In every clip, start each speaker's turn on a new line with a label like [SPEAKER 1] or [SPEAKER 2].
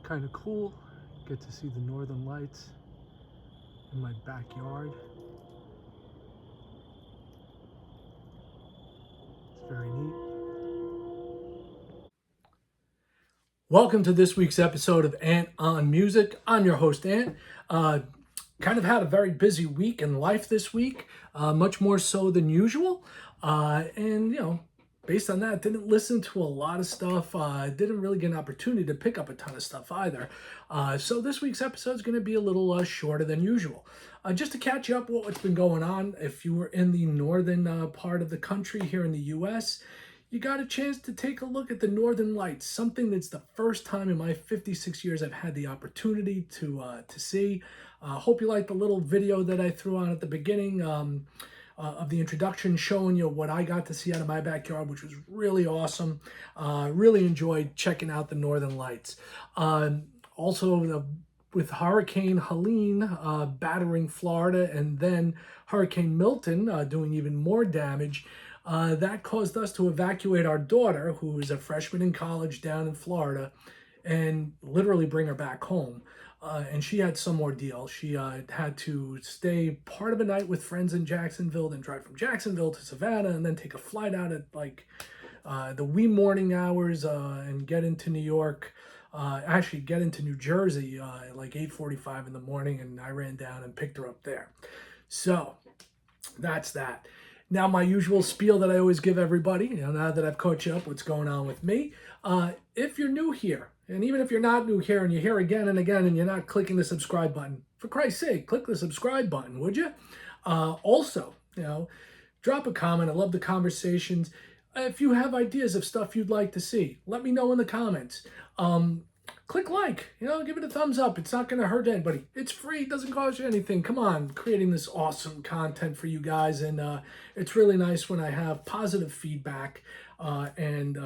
[SPEAKER 1] Kind of cool. Get to see the northern lights in my backyard. It's very neat. Welcome to this week's episode of Ant on Music. I'm your host, Ant. Kind of had a very busy week in life this week, much more so than usual. Based on that, didn't listen to a lot of stuff. Didn't really get an opportunity to pick up a ton of stuff either. So this week's episode is going to be a little shorter than usual. Just to catch you up what's been going on, if you were in the northern part of the country here in the U.S., you got a chance to take a look at the Northern Lights, something that's the first time in my 56 years I've had the opportunity to see. Hope you liked the little video that I threw on at the beginning of the introduction, showing you what I got to see out of my backyard, which was really awesome. Really enjoyed checking out the Northern Lights. With Hurricane Helene battering Florida, and then Hurricane Milton doing even more damage, that caused us to evacuate our daughter, who is a freshman in college down in Florida, and literally bring her back home. And she had some ordeal. She had to stay part of a night with friends in Jacksonville, then drive from Jacksonville to Savannah, and then take a flight out at the wee morning hours and get into New York. Actually get into New Jersey at 8:45 in the morning, and I ran down and picked her up there. So that's that. Now, my usual spiel that I always give everybody, now that I've caught you up what's going on with me. If you're new here, and even if you're not new here and you're here again and again and you're not clicking the subscribe button, for Christ's sake, click the subscribe button, would you? Also, drop a comment. I love the conversations. If you have ideas of stuff you'd like to see, let me know in the comments. Click like, give it a thumbs up. It's not going to hurt anybody. It's free. It doesn't cost you anything. Come on, creating this awesome content for you guys. And it's really nice when I have positive feedback and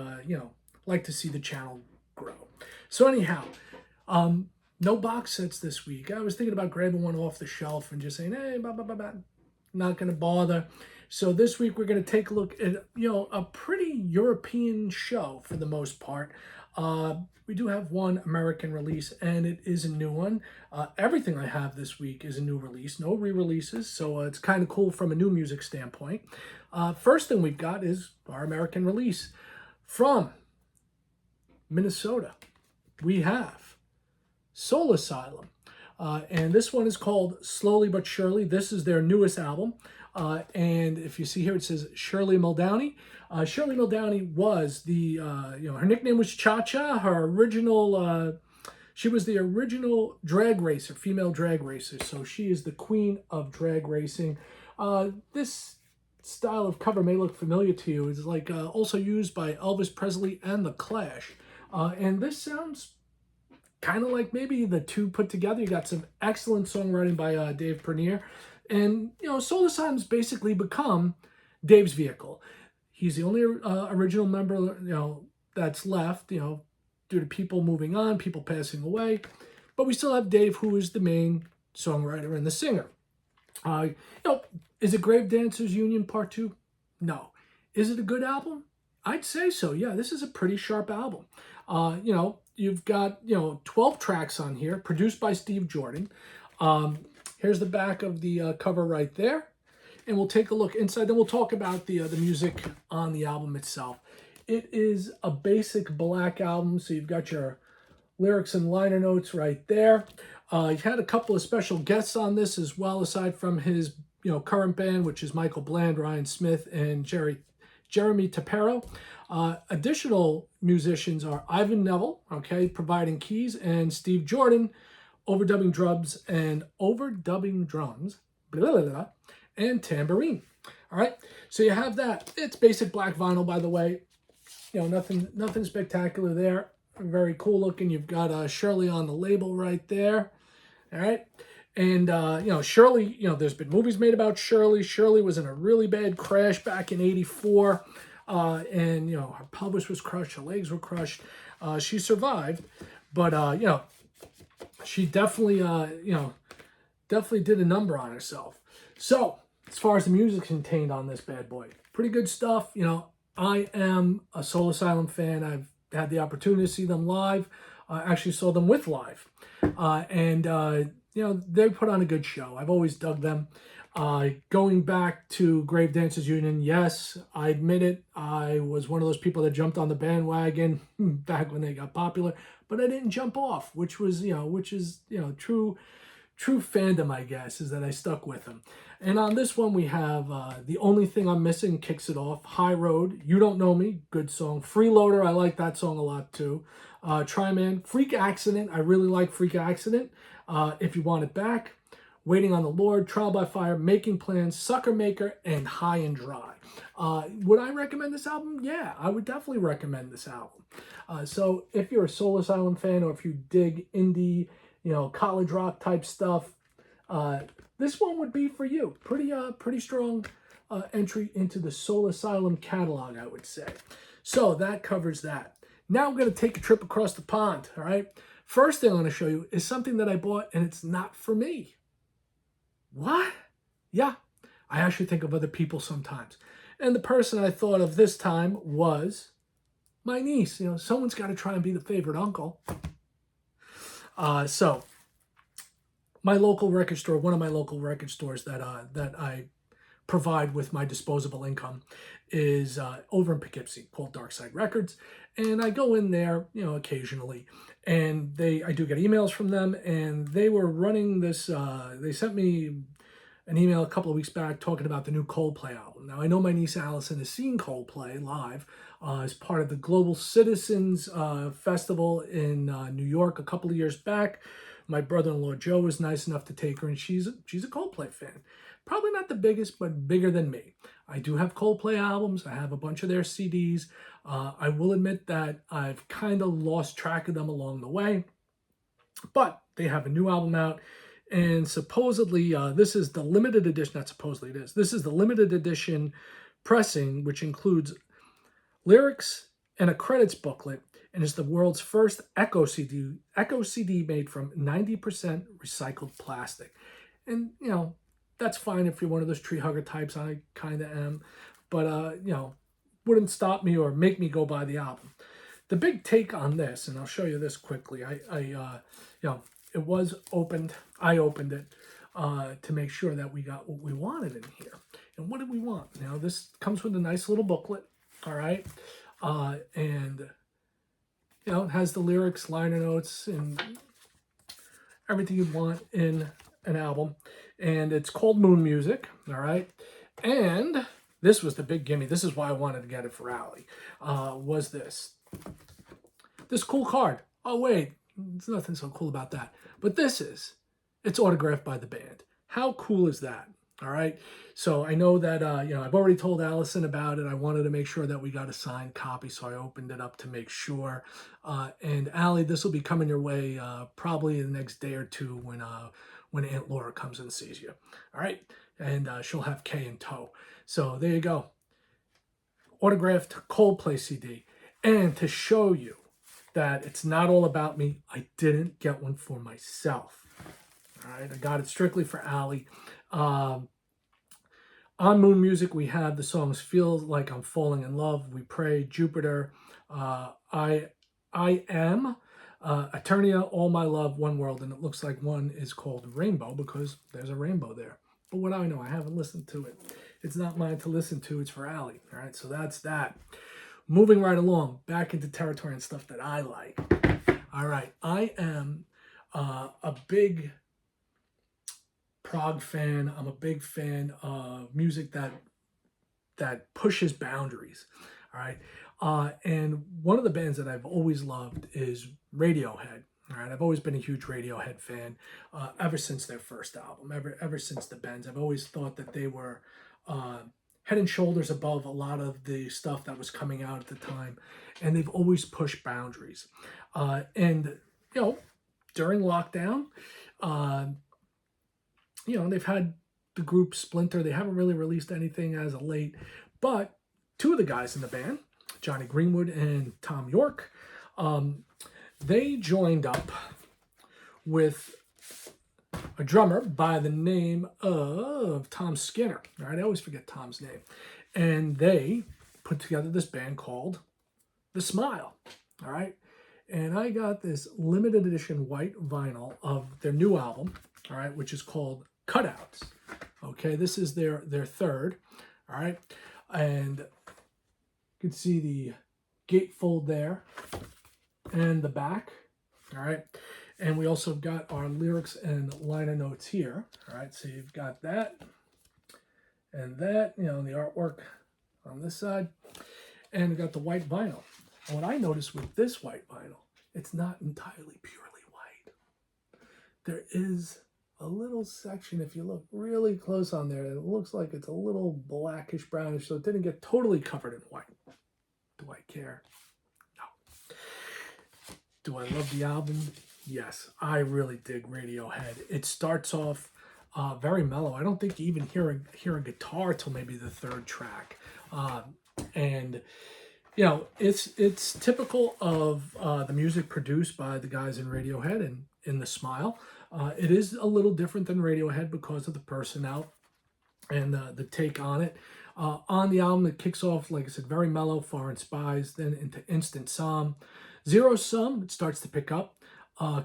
[SPEAKER 1] like to see the channel grow. So anyhow, no box sets this week. I was thinking about grabbing one off the shelf and just saying, hey, not going to bother. So this week we're going to take a look at, a pretty European show for the most part. We do have one American release, and it is a new one. Everything I have this week is a new release, no re-releases, so it's kind of cool from a new music standpoint. First thing we've got is our American release. From Minnesota, we have Soul Asylum. And this one is called Slowly But Surely. This is their newest album. And if you see here, it says Shirley Muldowney. Shirley Muldowney was her nickname was Cha-Cha. Her original, she was the original drag racer, female drag racer. So she is the queen of drag racing. This style of cover may look familiar to you. It's also used by Elvis Presley and The Clash. And this sounds kind of like maybe the two put together. You got some excellent songwriting by Dave Pernier. And, Soul Asylum's basically become Dave's vehicle. He's the only original member, that's left, due to people moving on, people passing away. But we still have Dave, who is the main songwriter and the singer. Is it Grave Dancers Union Part 2? No. Is it a good album? I'd say so. Yeah, this is a pretty sharp album. You've got, 12 tracks on here, produced by Steve Jordan. Here's the back of the cover right there. And we'll take a look inside. Then we'll talk about the music on the album itself. It is a basic black album. So you've got your lyrics and liner notes right there. You've had a couple of special guests on this as well, aside from his current band, which is Michael Bland, Ryan Smith, and Jeremy Tapero. Additional musicians are Ivan Neville, providing keys, and Steve Jordan, overdubbing drums, and tambourine. All right, so you have that. It's basic black vinyl, by the way. Nothing spectacular there. Very cool looking. You've got Shirley on the label right there. All right, and Shirley. There's been movies made about Shirley. Shirley was in a really bad crash back in '84, and her pelvis was crushed, her legs were crushed. She survived, but she definitely definitely did a number on herself. So as far as the music contained on this bad boy, pretty good stuff. I am a Soul Asylum fan. I've had the opportunity to see them live. I actually saw them with Live. And they put on a good show. I've always dug them. Going back to Grave Dancers Union, yes, I admit it. I was one of those people that jumped on the bandwagon back when they got popular, but I didn't jump off, which is true fandom, I guess, is that I stuck with them. And on this one, we have The Only Thing I'm Missing kicks it off. High Road, You Don't Know Me, good song. Freeloader, I like that song a lot too. Tryman, Freak Accident, I really like Freak Accident. If You Want It Back, Waiting on the Lord, Trial by Fire, Making Plans, Sucker Maker, and High and Dry. Would I recommend this album? Yeah, I would definitely recommend this album. So if you're a Soul Asylum fan, or if you dig indie, college rock type stuff, this one would be for you. Pretty strong entry into the Soul Asylum catalog, I would say. So that covers that. Now we're going to take a trip across the pond, all right? First thing I want to show you is something that I bought, and it's not for me. What? Yeah, I actually think of other people sometimes. And the person I thought of this time was my niece. Someone's got to try and be the favorite uncle. So my local record store, one of my local record stores that I provide with my disposable income, is over in Poughkeepsie, called Dark Side Records. And I go in there, occasionally, and I do get emails from them, and they were running this, they sent me an email a couple of weeks back talking about the new Coldplay album. Now, I know my niece Allison has seen Coldplay live as part of the Global Citizens Festival in New York a couple of years back. My brother-in-law Joe was nice enough to take her, and she's a Coldplay fan. Probably not the biggest, but bigger than me. I do have Coldplay albums. I have a bunch of their CDs. I will admit that I've kind of lost track of them along the way. But they have a new album out, and supposedly this is the limited edition. Not supposedly, it is. This is the limited edition pressing, which includes lyrics and a credits booklet, and is the world's first Echo CD made from 90% recycled plastic. And that's fine if you're one of those tree hugger types. I kind of am, but wouldn't stop me or make me go buy the album. The big take on this, and I'll show you this quickly. It was opened. I opened it to make sure that we got what we wanted in here. And what did we want? This comes with a nice little booklet. All right, and it has the lyrics, liner notes, and everything you want in an album. And it's called Moon Music. All right, and this was the big gimme. This is why I wanted to get it for Allie. Was this cool card? Oh wait, there's nothing so cool about that. But it's autographed by the band. How cool is that? All right. So I know that, I've already told Allison about it. I wanted to make sure that we got a signed copy, so I opened it up to make sure. And Allie, this will be coming your way probably the next day or two when Aunt Laura comes and sees you. All right. And she'll have Kay in tow. So there you go. Autographed Coldplay CD. And to show you that it's not all about me, I didn't get one for myself. All right. I got it strictly for Allie. On Moon Music, we have the songs Feel Like I'm Falling in Love, We Pray, Jupiter, I Am, Eternia, All My Love, One World, and it looks like one is called Rainbow because there's a rainbow there. But what do I know? I haven't listened to it. It's not mine to listen to. It's for Allie. All right, so that's that. Moving right along, back into territory and stuff that I like. All right, I am a big prog fan. I'm a big fan of music that pushes boundaries. All right. And one of the bands that I've always loved is Radiohead. All right. I've always been a huge Radiohead fan ever since their first album, ever since the Bends. I've always thought that they were head and shoulders above a lot of the stuff that was coming out at the time. And they've always pushed boundaries. And during lockdown, they've had the group splinter. They haven't really released anything as of late. But two of the guys in the band, Johnny Greenwood and Tom York, they joined up with a drummer by the name of Tom Skinner. All right, I always forget Tom's name. And they put together this band called The Smile. All right. And I got this limited edition white vinyl of their new album, all right, which is called Cutouts. Okay, this is their third, all right, and you can see the gatefold there and the back, all right, and we also got our lyrics and liner notes here, all right. So you've got that and that, you know, the artwork on this side, and we got the white vinyl. And what I noticed with this white vinyl, it's not entirely purely white. There is a little section, if you look really close on there, it looks like it's a little blackish brownish, so it didn't get totally covered in white. Do I care? No. Do I love the album? Yes, I really dig Radiohead. It starts off very mellow. I don't think you even hear a guitar till maybe the third track. And you know, it's typical of the music produced by the guys in Radiohead and in the Smile. It is a little different than Radiohead because of the personnel and the take on it. On the album, it kicks off, like I said, very mellow, Foreign Spies, then into Instant Psalm. Zero Sum, it starts to pick up.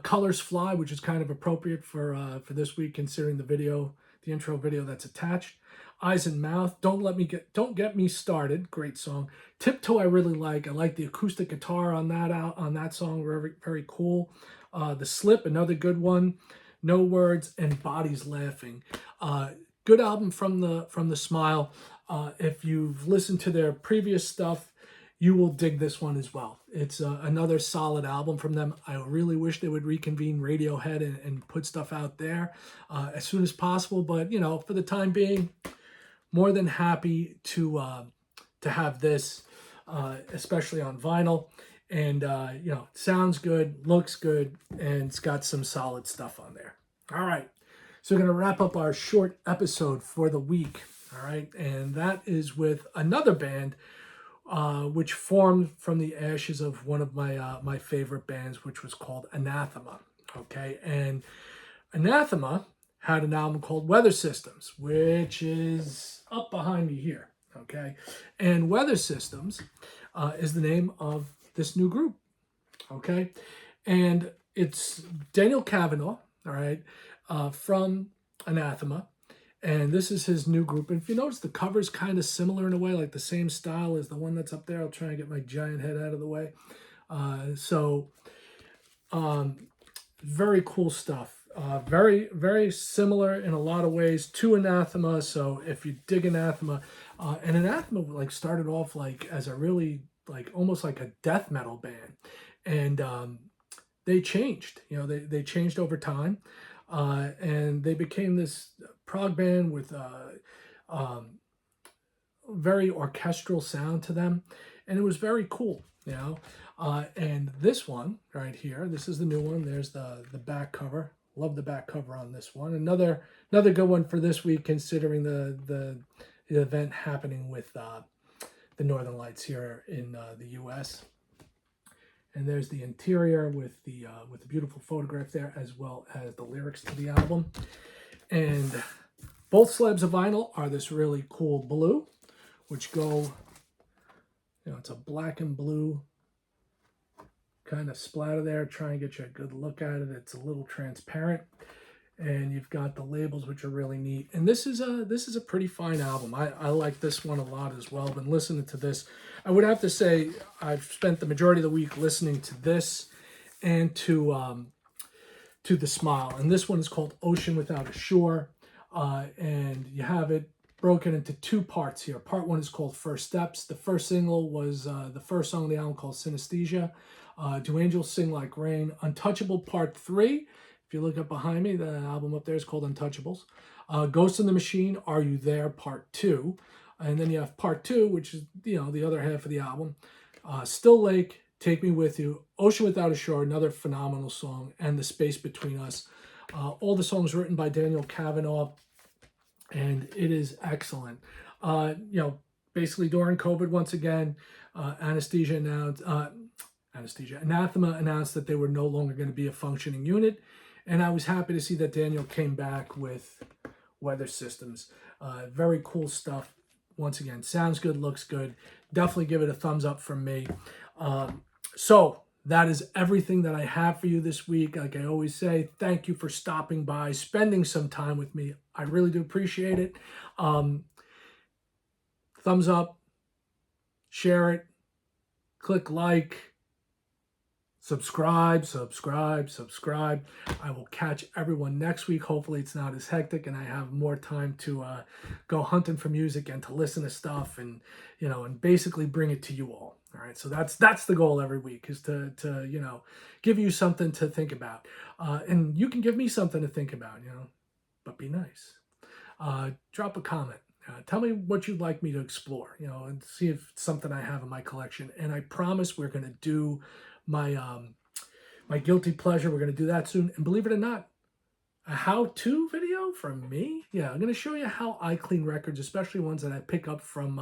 [SPEAKER 1] Colors Fly, which is kind of appropriate for this week, considering the intro video that's attached. Eyes and Mouth, Don't Get Me Started, great song. Tiptoe, I really like. I like the acoustic guitar on that song, very very cool. The Slip, another good one. No Words and Bodies Laughing. Good album from the Smile. If you've listened to their previous stuff, you will dig this one as well. It's another solid album from them. I really wish they would reconvene Radiohead and put stuff out there as soon as possible. But, you know, for the time being, more than happy to have this, especially on vinyl. And, you know, it sounds good, looks good, and it's got some solid stuff on there. All right. So we're going to wrap up our short episode for the week. All right. And that is with another band which formed from the ashes of one of my favorite bands, which was called Anathema. Okay. And Anathema had an album called Weather Systems, which is up behind me here, okay? And Weather Systems is the name of this new group, okay? And it's Daniel Kavanagh, all right, from Anathema, and this is his new group. And if you notice, the cover's kind of similar in a way, like the same style as the one that's up there. I'll try and get my giant head out of the way. Very cool stuff. Very, very similar in a lot of ways to Anathema. So if you dig Anathema, and Anathema like started off like as a really like almost like a death metal band, and they changed. You know, they changed over time, and they became this prog band with very orchestral sound to them, and it was very cool. You know, and this one right here, this is the new one. There's the back cover. Love the back cover on this one. Another good one for this week, considering the event happening with the Northern Lights here in the U.S. And there's the interior with the beautiful photograph there, as well as the lyrics to the album. And both slabs of vinyl are this really cool blue, which go, you know, it's a black and blue kind of splatter there. Try and get you a good look at it. It's a little transparent, and you've got the labels, which are really neat. And this is a pretty fine album. I like this one a lot as well. Been listening to this. I would have to say I've spent the majority of the week listening to this and to the Smile. And this one is called Ocean Without a Shore, and you have it broken into two parts here. Part one is called First Steps. The first single was the first song on the album, called Synesthesia. Do Angels Sing Like Rain? Untouchable Part 3. If you look up behind me, the album up there is called Untouchables. Ghost in the Machine, Are You There? Part 2. And then you have Part 2, which is, you know, the other half of the album. Still Lake, Take Me With You, Ocean Without a Shore, another phenomenal song, and The Space Between Us. All the songs written by Daniel Kavanagh, and it is excellent. You know, basically during COVID, once again, Anathema announced that they were no longer going to be a functioning unit, and I was happy to see that Daniel came back with Weather Systems. Very cool stuff. Once again, sounds good, looks good. Definitely give it a thumbs up from me. So that is everything that I have for you this week. Like I always say, thank you for stopping by, spending some time with me. I really do appreciate it. Thumbs up, share it, click like, subscribe. I will catch everyone next week. Hopefully it's not as hectic and I have more time to go hunting for music and to listen to stuff and, and basically bring it to you all. All right. So that's the goal every week, is to give you something to think about. And you can give me something to think about, but be nice. Drop a comment. Tell me what you'd like me to explore, and see if it's something I have in my collection. And I promise we're going to do my my guilty pleasure. We're going to do that soon. And believe it or not, a how-to video from me. Yeah, I'm going to show you how I clean records, especially ones that I pick up from,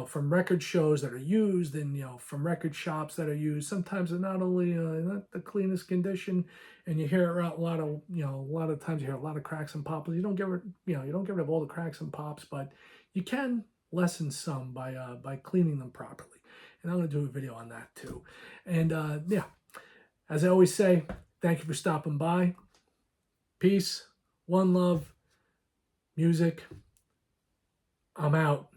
[SPEAKER 1] from record shows that are used, and from record shops that are used. Sometimes they're not only not the cleanest condition, and you hear a lot of, a lot of times you hear a lot of cracks and pops. You don't get rid, you don't get rid of all the cracks and pops, but you can lessen some by cleaning them properly. And I'm going to do a video on that too. And yeah, as I always say, thank you for stopping by. Peace, one love, music. I'm out.